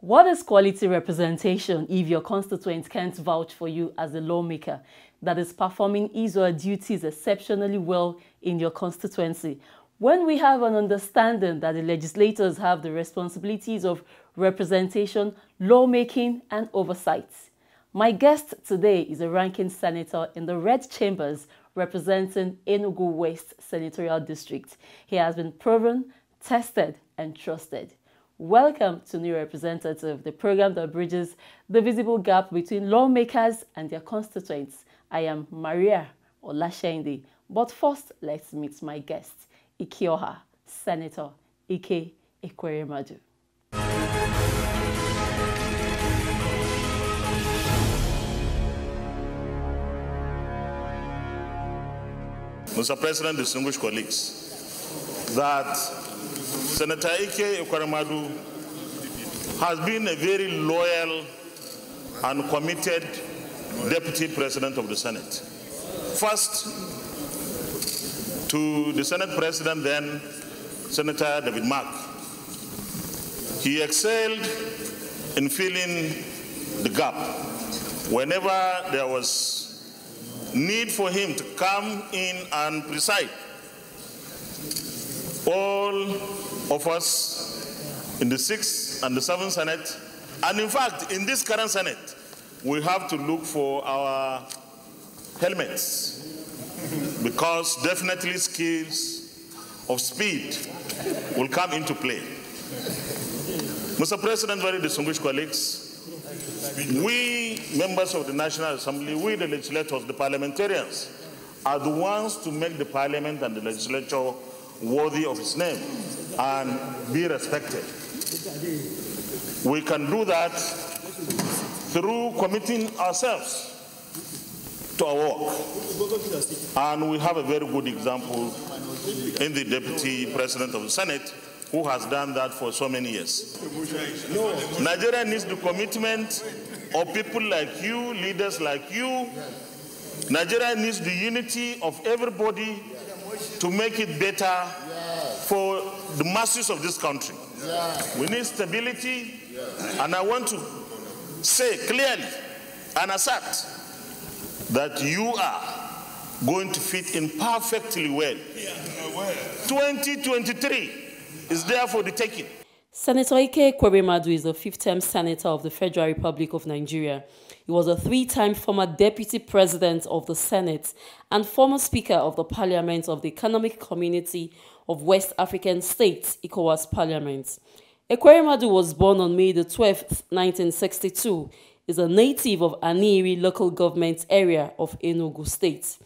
What is quality representation if your constituent can't vouch for you as a lawmaker that is performing his or her duties exceptionally well in your constituency? When we have an understanding that the legislators have the responsibilities of representation, lawmaking, and oversight. My guest today is a ranking senator in the Red Chambers representing Enugu West Senatorial District. He has been proven, tested, and trusted. Welcome to New Representative, the program that bridges the visible gap between lawmakers and their constituents. I am Mariah Olashende, but first let's meet my guest, Ikioha, Senator Ekweremadu. Mr. President, distinguished colleagues, that Senator Ekweremadu has been a very loyal and committed Deputy President of the Senate. First, to the Senate President then, Senator David Mark. He excelled in filling the gap whenever there was need for him to come in and preside. All of us in the 6th and the 7th Senate, and in fact, in this current Senate, we have to look for our helmets because definitely skills of speed will come into play. Mr. President, very distinguished colleagues, we members of the National Assembly, we the legislators, the parliamentarians, are the ones to make the parliament and the legislature worthy of its name and be respected. We can do that through committing ourselves to our work. And we have a very good example in the Deputy President of the Senate, who has done that for so many years. Nigeria needs the commitment of people like you, leaders like you. Nigeria needs the unity of everybody to make it better for the masses of this country. We need stability, and I want to say clearly and assert that you are going to fit in perfectly well. 2023 is there for the taking. Senator Ekweremadu is a 5th-term senator of the Federal Republic of Nigeria. He was a 3-time former deputy president of the Senate and former speaker of the Parliament of the Economic Community of West African States, ECOWAS Parliament. Ekweremadu was born on May the 12th, 1962. He is a native of Aniri local government area of Enugu State.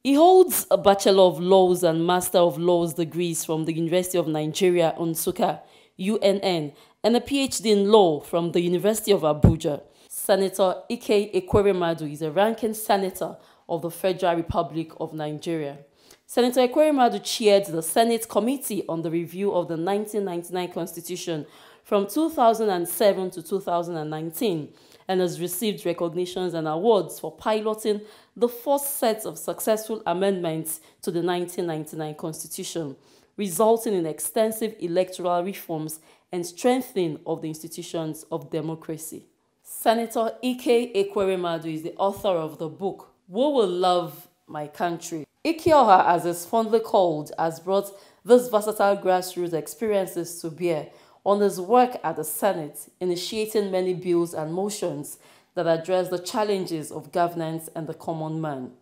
He holds a Bachelor of Laws and Master of Laws degrees from the University of Nigeria, Nsukka, UNN, and a PhD in Law from the University of Abuja. Senator Ekweremadu is a ranking senator of the Federal Republic of Nigeria. Senator Ekweremadu chaired the Senate Committee on the Review of the 1999 Constitution from 2007 to 2019 and has received recognitions and awards for piloting the first set of successful amendments to the 1999 Constitution, resulting in extensive electoral reforms and strengthening of the institutions of democracy. Senator Ekweremadu is the author of the book, "We Will Love My Country." Ikioha, as is fondly called, has brought these versatile grassroots experiences to bear on his work at the Senate, initiating many bills and motions that address the challenges of governance and the common man.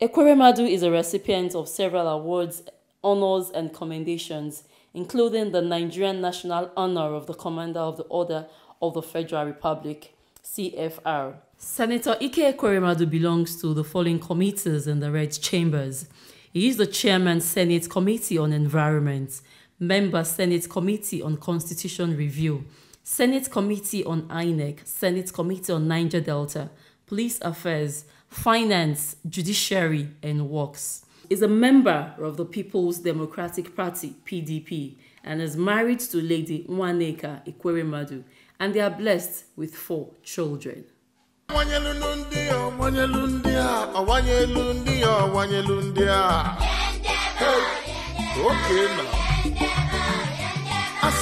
Ekweremadu is a recipient of several awards, honors, and commendations, including the Nigerian National Honor of the Commander of the Order of the Federal Republic, CFR. Senator Ekweremadu belongs to the following committees in the Red Chambers. He is the Chairman, Senate Committee on Environment, Member, Senate Committee on Constitution Review, Senate Committee on INEC, Senate Committee on Niger Delta, Police Affairs, Finance, Judiciary, and Works. He is a member of the People's Democratic Party, PDP, and is married to Lady Nwaneka Ekweremadu, and they are blessed with 4 children. I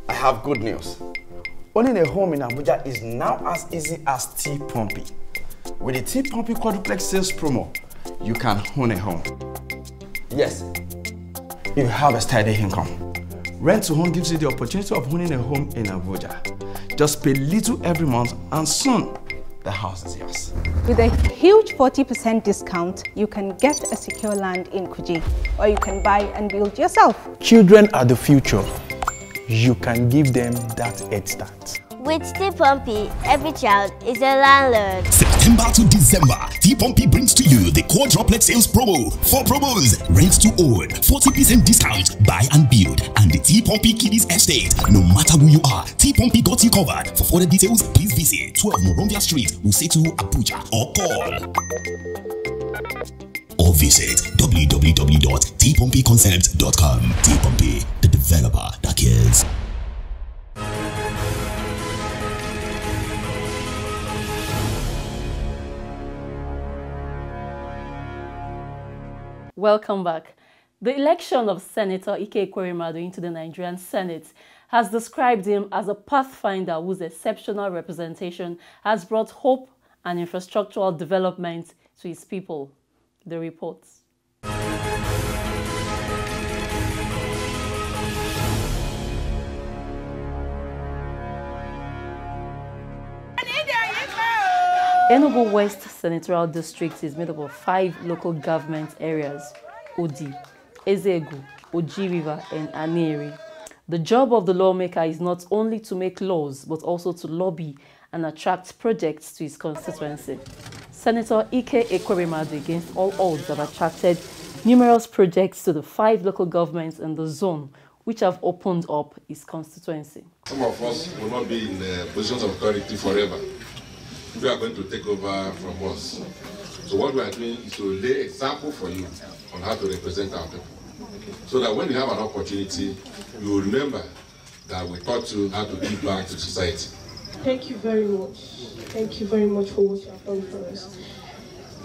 have good news. Owning a home in Abuja is now as easy as T-Pumpy. With the T-Pumpy quadruplex sales promo, you can own a home. Yes, you have a steady income. Rent to Home gives you the opportunity of owning a home in Abuja. Just pay little every month and soon, the house is yours. With a huge 40% discount, you can get a secure land in Kuje, or you can buy and build yourself. Children are the future. You can give them that head start. With T-Pumpy, every child is a landlord. September to December, T-Pumpy brings to you the quadruplex sales promo. 4 promos: rent to own, 40% discount, buy and build, and the T-Pumpy Kiddies Estate. No matter who you are, T-Pumpy got you covered. For further details, please visit 12 Moronvia Street, Usetu, Abuja, or call. Or visit www.tpumpyconcept.com. T-Pumpy, the developer that cares. Welcome back. The election of Senator Ekweremadu into the Nigerian Senate has described him as a pathfinder whose exceptional representation has brought hope and infrastructural development to his people. The reports. Enugu West Senatorial District is made up of 5 local government areas: Odi, Ezegu, Oji River, and Aneri. The job of the lawmaker is not only to make laws, but also to lobby and attract projects to his constituency. Senator Ekweremadu, against all odds, have attracted numerous projects to the 5 local governments in the zone, which have opened up his constituency. Some of us will not be in positions of authority forever. We are going to take over from us. So what we are doing is to lay example for you on how to represent our people. So that when you have an opportunity, you will remember that we taught you how to give back to society. Thank you very much. Thank you very much for what you have done for us.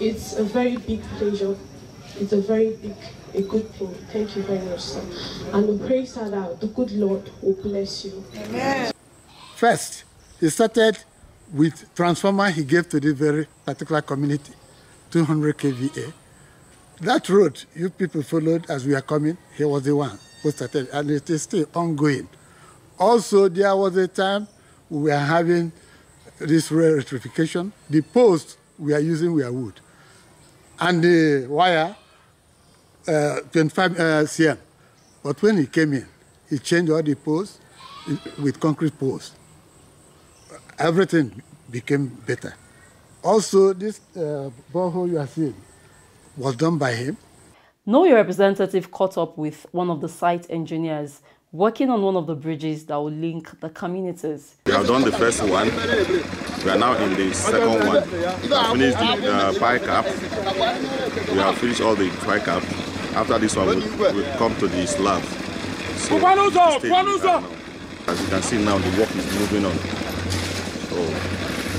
It's a very big pleasure. It's a good thing. Thank you very much, sir. And we pray, sir, that the good Lord will bless you. Amen. First, he started with transformer he gave to this very particular community, 200 kVA. That road you people followed as we are coming, he was the one who started, and it is still ongoing. Also, there was a time we were having this rail electrification. The posts we are using were wood, and the wire, 25 cm. But when he came in, he changed all the posts with concrete posts. Everything became better. Also, this borehole you are seeing was done by him. Know Your Representative caught up with one of the site engineers working on one of the bridges that will link the communities. We have done the first one. We are now in the second one. We have finished the pie cap. We have finished all the pie cap. After this one, we'll come to the slab. So, as you can see now, the work is moving on.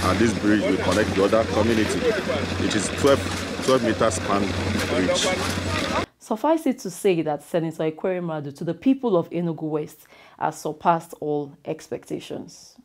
And this bridge will connect the other community. It is 12 meters span bridge. Suffice it to say that Senator Ekweremadu to the people of Enugu West has surpassed all expectations.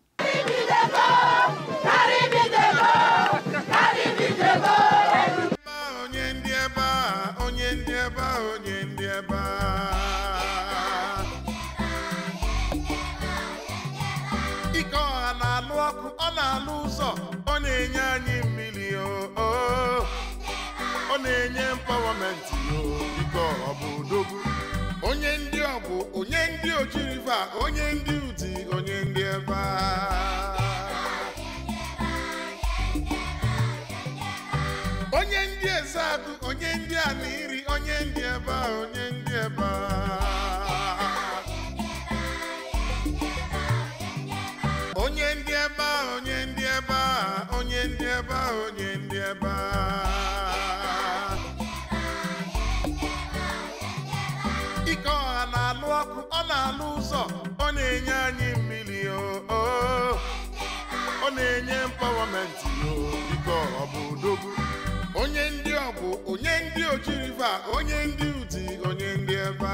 onye ndị ọgwụ, onye ndị ojiriva, onye ndị udi, onye ndị eba.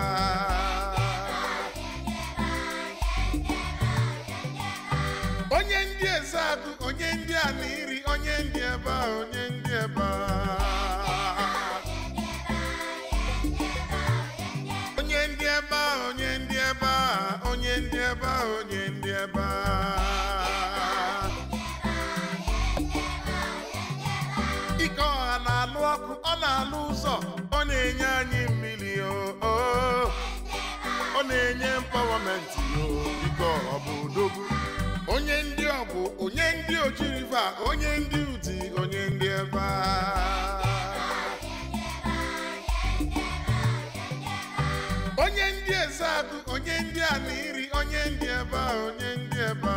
Onye ndị ezeagụ, onye ndị aniri, onye ndị eba, onye ndị eba. Onye ndị eba, onye ndị eba, onye ndị eba, onye ndị eba. Ike ọha na-alụ ọkụ, ọ na-alụ ụzọ, ọ na-enye anyị mmiri ọ na-enye mpawamenti ike ọha bụ odogwu. Onye ndị ọgwụ, onye ndị ojiriva, onye ndị udi, onye ndị eba. Onye ndị ezeagụ, onye ndị aniri, onye ndị eba, onye ndị eba.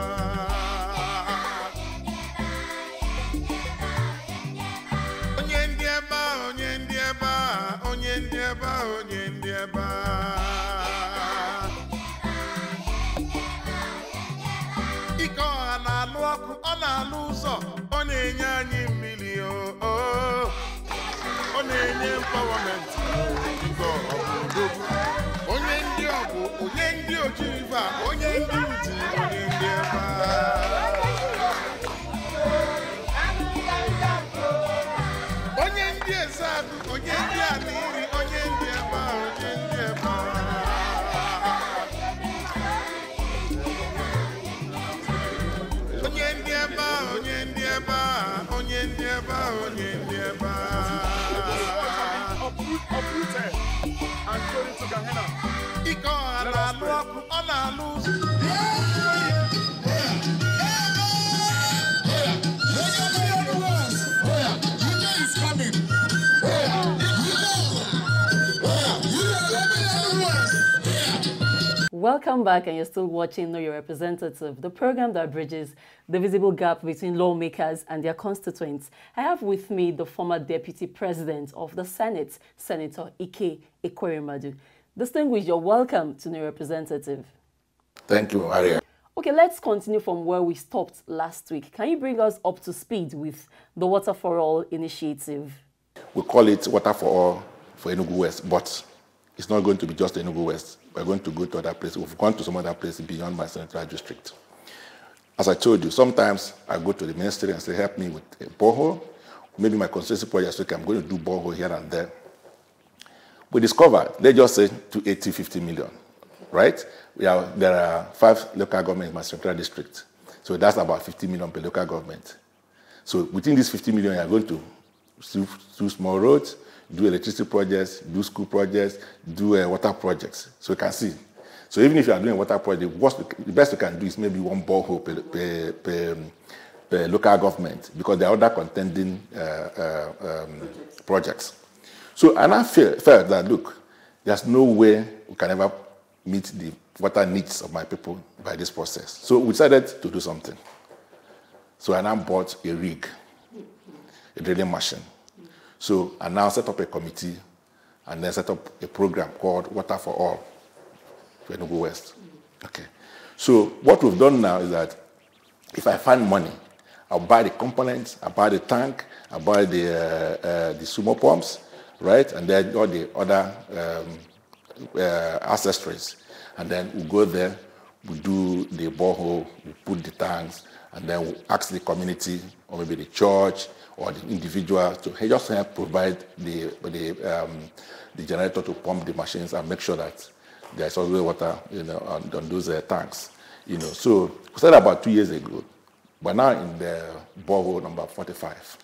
Onye ndị eba, onye ndị eba, onye ndị eba, onye ndị eba. Ike ọha na-alụ ọkụ, ọ na-alụ ụzọ, ọ na-enye anyị mmiri ọ na-enye mpawamenti ike ọha bụ odogwu. Onye ndị ọgwụ, onye ndị ojiriva, onye ndị udi, onye ndị eba. Onye ndị ezeagụ, onye ndị aniri, onye ndị eba, onye ndị eba. Onye ndị eba, onye ndị eba, onye ndị eba, onye ndị eba. Ike ọha na-alụ ọkụ, ọ na-alụ ụzọ. Welcome back, and you're still watching Know Your Representative, the program that bridges the visible gap between lawmakers and their constituents. I have with me the former Deputy President of the Senate, Senator Ekweremadu. Distinguished, you're welcome to Know Your Representative. Thank you, Mariah. Okay, let's continue from where we stopped last week. Can you bring us up to speed with the Water for All initiative? We call it Water for All for Enugu West, but it's not going to be just Enugu West. We're going to go to other places. We've gone to some other places beyond my senatorial district. As I told you, sometimes I go to the ministry and say, help me with a borehole. Maybe my constituency project, okay, I'm going to do borehole here and there. We discovered, they just say 280, 50 million, right? There are 5 local governments in my senatorial district. So that's about 50 million per local government. So within this 50 million, you're going to do small roads, do electricity projects, do school projects, do water projects. So you can see. So even if you are doing a water project, the best you can do is maybe 1 borehole per local government, because there are other contending projects. So and I felt that, look, there's no way we can ever meet the water needs of my people by this process. So we decided to do something. So I now bought a rig, a drilling machine. So I now set up a committee and then set up a program called Water for All for Enugu West. Okay. So what we've done now is that if I find money, I'll buy the components, I'll buy the tank, I'll buy the sumo pumps, right? And then all the other accessories. And then we go there, we do the borehole, we put the tanks, and then we ask the community, or maybe the church, or the individual to just help provide the generator to pump the machines and make sure that there's always water, on those tanks, So we started about 2 years ago, but now in the borehole number 45.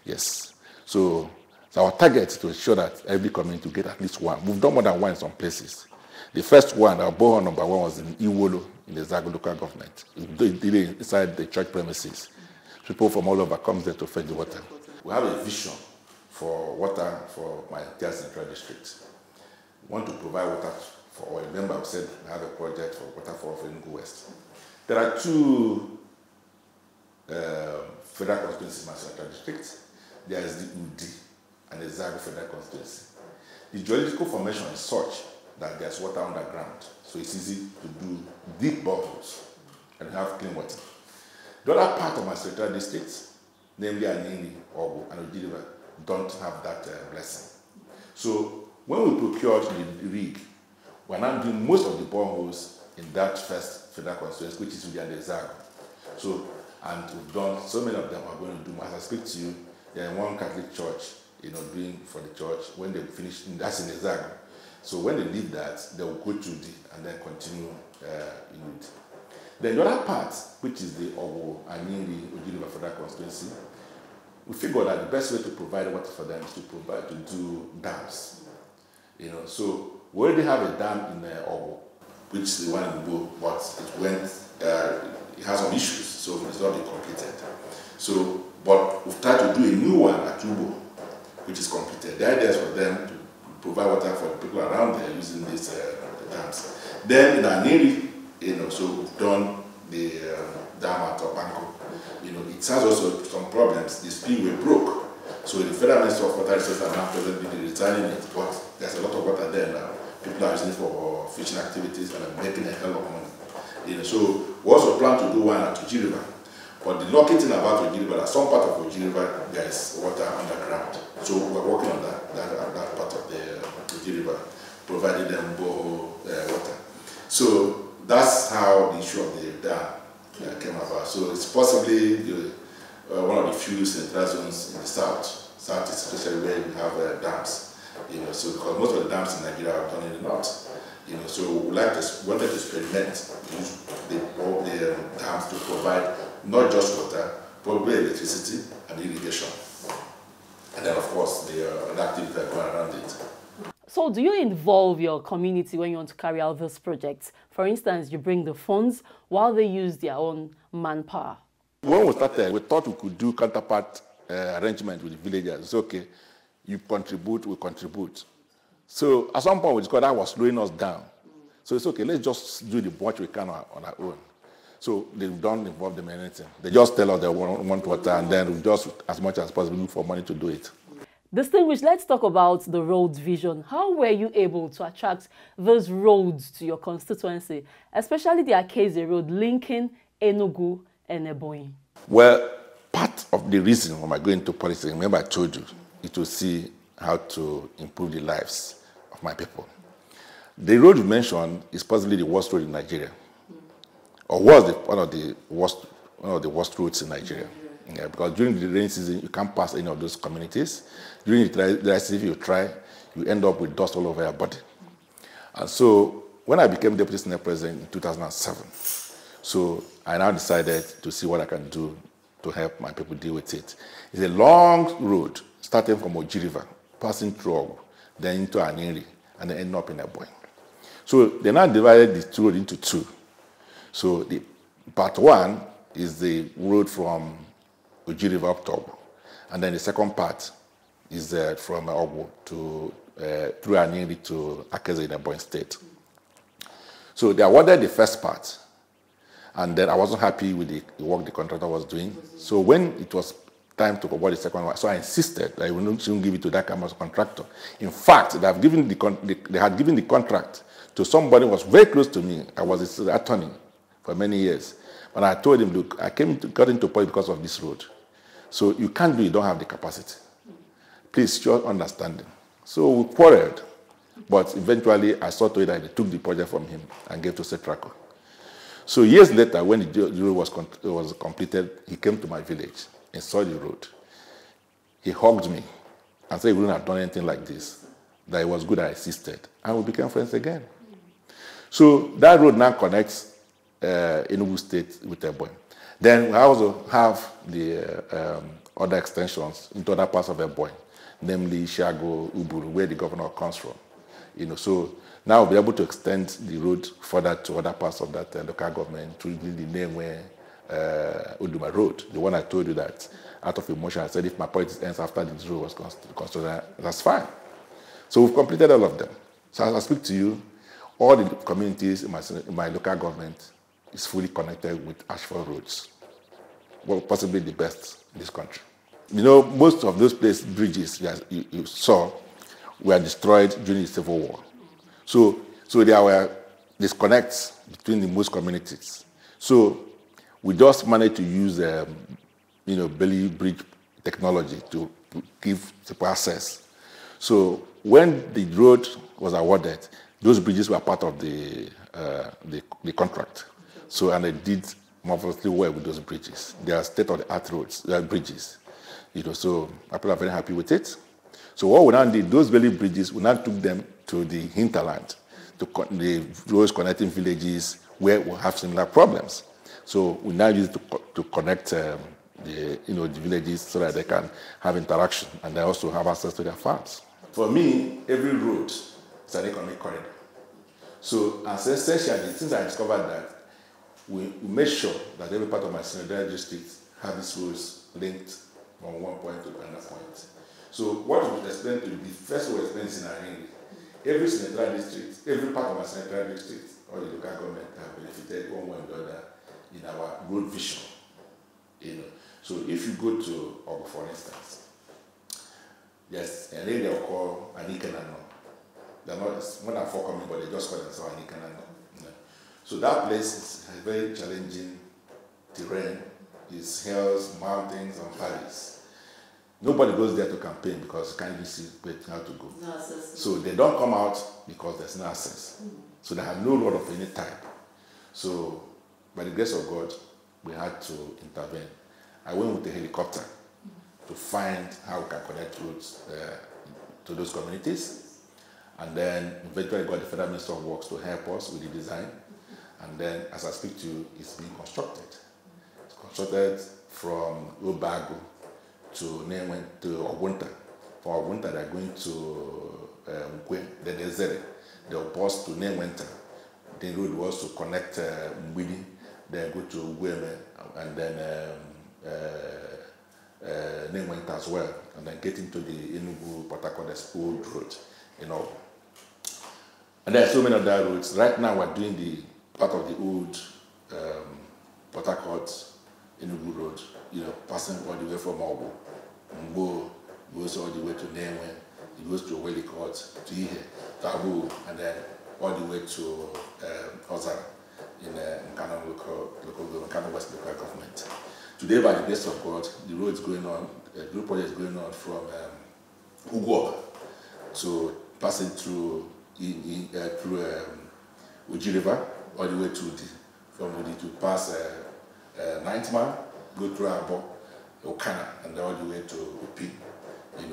Yes. So our target is to ensure that every community will get at least one. We've done more than one in some places. The first one, our borehole number 1, was in Iwolo, in the Zagu local government. We did it inside the church premises. People from all over come there to fetch the water. We have a vision for water for my entire central district. We want to provide water for all. Remember, I said we have a project for water for Enugu West. There are 2 federal constituencies in my central district. There is the UD and the Zagu federal constituency. The geological formation is such that there's water underground, so it's easy to do deep boreholes and have clean water. The other part of my senatorial district, namely Anini, Ogo, and Ojiriba, don't have that blessing. So when we procured the rig, we're now doing most of the boreholes in that first federal constituency, which is within the Hexagon. So, and we've done, so many of them are going to do, as I speak to you, they're in one Catholic church, doing for the church. When they finish, that's in the Hexagon. So when they leave that, they will go through and then continue in it. Then the other part, which is the Owo and the Federal Constituency, we figured that the best way to provide water for them is to do dams. So we already have a dam in Owo, which is the one in Igbo, but it has some issues, so it's not been completed. So, but we've tried to do a new one at Igbo, which is completed. The idea is for them to provide water for the people around there using these dams. Then in Aniri, so we've done the dam at Obanko. It has also some problems. The spillway broke. So the Federal Ministry of Water Resources are now presently returning it, but there's a lot of water there now. People are using it for fishing activities and are making a hell of money. So we also plan to do one at Oji River. But the lucky thing about Oji River, at some part of Oji River, there is water underground. So we're working on that part of the Oji River, providing them water. So that's how the issue of the dam came about. So it's possibly one of the few central zones in the south, especially where we have dams. So because most of the dams in Nigeria are done in the north. So we wanted to experiment, use the dams to provide not just water, probably electricity and irrigation. And then, of course, the activities that go around it. So do you involve your community when you want to carry out those projects? For instance, you bring the funds while they use their own manpower. When we started, we thought we could do counterpart arrangement with the villagers. It's okay, you contribute, we contribute. So at some point we discovered that was slowing us down. So it's okay, let's just do the much we can on our own. So they don't involve them in anything. They just tell us they want water, and then we just, as much as possible, look for money to do it. Distinguished, let's talk about the road vision. How were you able to attract those roads to your constituency, especially the Akeze Road linking Enugu and Ebonyi? Well, part of the reason when I go into politics, remember I told you, is to see how to improve the lives of my people. The road you mentioned is possibly the worst road in Nigeria, or was one of the worst roads in Nigeria. Yeah, because during the rainy season, you can't pass any of those communities. During the dry season, if you try, you end up with dust all over your body. And so, when I became Deputy Senate President in 2007, so I now decided to see what I can do to help my people deal with it. It's a long road, starting from Oji River, passing through Ogu, then into Aniri, and then ending up in Ebonyi. So they now divided this road into two. So the part one is the road from Oji River up to Ogu, and then the second part is from Ogu to through Aniri to Akeze in Ebonyi State. So they awarded the first part, and then I wasn't happy with the work the contractor was doing. So when it was time to award the second one, so I insisted that I shouldn't give it to that kind of contractor. In fact, they had given the contract to somebody who was very close to me. I was his attorney for many years. But I told him, look, I got into politics because of this road. So you can't do it, you don't have the capacity. Please, show understanding. So we quarreled. But eventually, I saw to it that I took the project from him and gave to Setraco. So years later, when the road was completed, he came to my village and saw the road. He hugged me and said he wouldn't have done anything like this, that it was good I assisted. And we became friends again. So that road now connects Enugu State with Ebonyi. Then we also have the other extensions into other parts of Ebonyi, namely Shago, Uburu, where the governor comes from. So now we'll be able to extend the road further to other parts of that local government to the name where Uduma Road, the one I told you that out of emotion I said if my politics ends after this road was constructed, that's fine. So we've completed all of them. So as I speak to you, all the communities in my local government is fully connected with asphalt roads. Well, possibly the best in this country. Most of those bridges you saw were destroyed during the Civil War. So there were disconnects between the most communities. So we just managed to use belly bridge technology to give people access. So when the road was awarded, those bridges were part of the contract. So, and they did marvelously well with those bridges. They are state-of-the-art roads, they are bridges. So people are very happy with it. So what we now did, those very bridges, we now took them to the hinterland, to the roads connecting villages where we have similar problems. So we now use it to connect the villages so that they can have interaction and they also have access to their farms. For me, every road is an economic corridor. So as essentially, since I discovered that, we make sure that every part of my senatorial district have these roads linked from one point to another point. So what we explain to you, the first way explains in our English, every senatorial district, every part of my senatorial district, or the local government have benefited one way or the other in our road vision. So if you go to Ogo, for instance, there's an area called Anikenano. They're not more than 4 coming, but they just call themselves Anikenano. So that place is a very challenging terrain. It's hills, mountains, and valleys. Nobody goes there to campaign because you can't even see how to go. No access. So they don't come out because there's no access. So they have no road of any type. So by the grace of God, we had to intervene. I went with a helicopter to find how we can connect roads to those communities. And then eventually got the Federal Minister of Works to help us with the design. And then, as I speak to you, it's being constructed. It's constructed from Obago to Ogunta. From Ogunta, they're going to Nkwe, then Ezere. They'll bus to Nenwenta. The road was to connect Mbidi, then go to Ugweme, and then Nenwenta as well, and then get into the Enugu Port Harcourt old road, And there are so many other roads. Right now, we're doing the part of the old Port Harcourt Enugu road, passing all the way from Ogo, Mbo, goes all the way to Nenwe, it goes to Wellicott, to Ihe, to Abu, and then all the way to Ozara in Nkano Nkano West local government. Today, by the grace of God, the road is going on, the group project is going on from Uguoba to passing through Uji River, all the way to from Udi to pass Ninth Man, go through Abo, Okana, and all the way to Upi.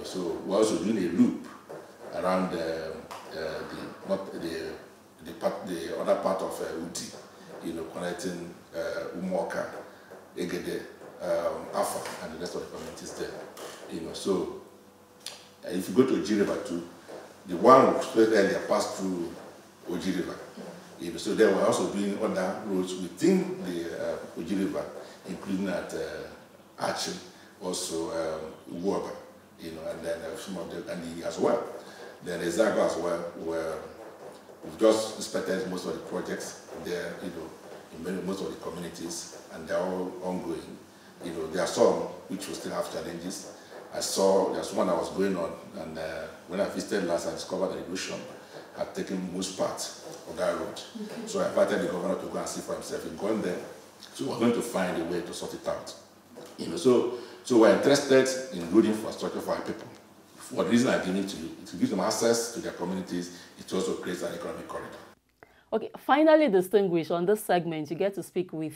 So we're also doing a loop around the other part of Uti, connecting Umoka, Egede, Afa, and the rest of the communities there. So if you go to Uji River too, the one we spoke earlier passed through Uji River. So there we're also doing other roads within the Uji River, including at Achi, also Uguaba, and then some of the and as well. Then Ezago as well, where we've just inspected most of the projects there, in most of the communities, and they're all ongoing. There are some which will still have challenges. I saw there's one that was going on, and when I visited last, I discovered that the ocean had taken most part of that road. So I invited the governor to go and see for himself. He's gone there. So we're going to find a way to sort it out. So we're interested in road infrastructure for our people. For the reason I'm giving to you, it gives them access to their communities. It also creates an economic corridor. Okay, finally, distinguished, on this segment, you get to speak with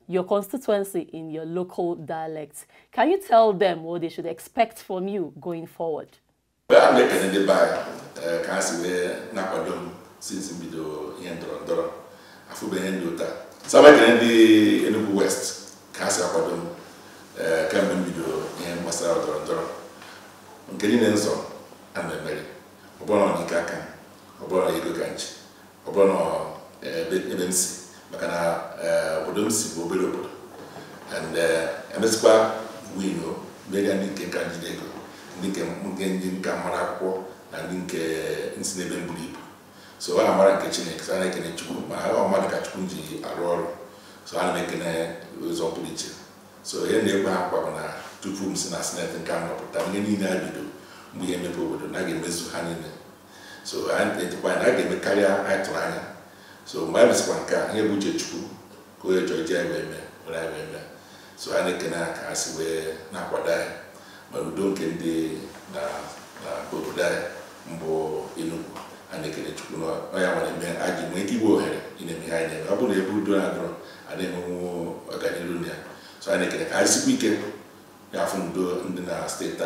your constituency in your local dialect. Can you tell them what they should expect from you going forward? I'm making the buy. Can't see Napadom since in the Yendron. I feel behind you. So I'm making the Enugu West. Can't see Napadom. Can't be the Master of Dora. I'm getting Enson and Mary. Obono Nikaka, Obono Yuganch, Obono Ebensi. Makana Bodomsi Bobelobo and Emespa Wino, Megan Ninkin Candidego, Ninkin Camarako, and Ninke Incident Bulip. So I'm a kitchen, I can eat my own Madakunji Aurora, so I'm making a result preacher. So here they were 2 rooms in a snap and camera, but I'm getting that video. We end up with Nagin Mesu Hanin. So I'm going to find I get a career at Ryan. So my response here would you go to Jay women, so I can ask where Naquadai but we don't get the mbo inu and they can chukuno oya wane me aji mweki wo here ine mi haine abu na ebu do agro ade mo aganelunia so ane kene ka sipike ya fun do ndina state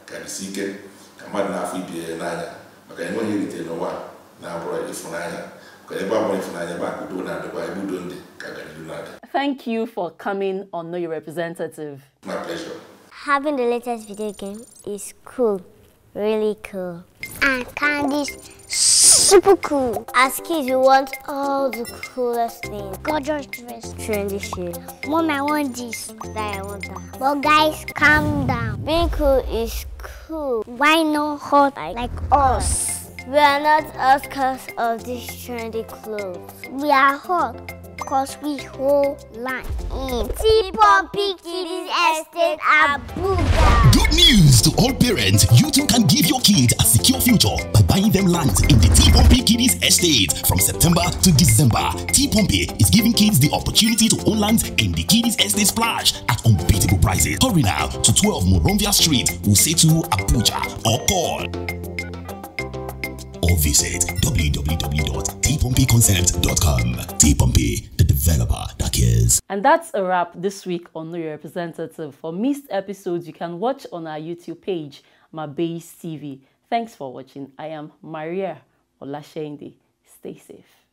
ka disike kama na afi bi nanya maka enwo hirite no wa na bro ifunanya ka eba mo ifunanya ba ku do na do ba ebu do ndi ka aganelunia. Thank you for coming on Know Your Representative. My pleasure. Having the latest video game is cool. Really cool. And candy's super cool. As kids, you want all the coolest things. Gorgeous dress. Trendy shit. Mom, I want this. Dad, I want that. But guys, calm down. Being cool is cool. Why not hot like us? We are not us because of these trendy clothes. We are hot because we hold line in T-Pompey Kiddies Estate Abuja. Good news to all parents. You too can give your kids a secure future by buying them land in the T-Pompey Kiddies Estate. From September to December, T-Pompey is giving kids the opportunity to own land in the Kiddies Estate Splash at unbeatable prices. Hurry now to 12 Moronvia Street, Usetu, Abuja, or call or visit www.tpompeyconcept.com. T-Pompey, the developer that cares. And that's a wrap this week on Know Your Representative. For missed episodes, you can watch on our YouTube page, Mabase TV. Thanks for watching. I am Mariah Olashende. Stay safe.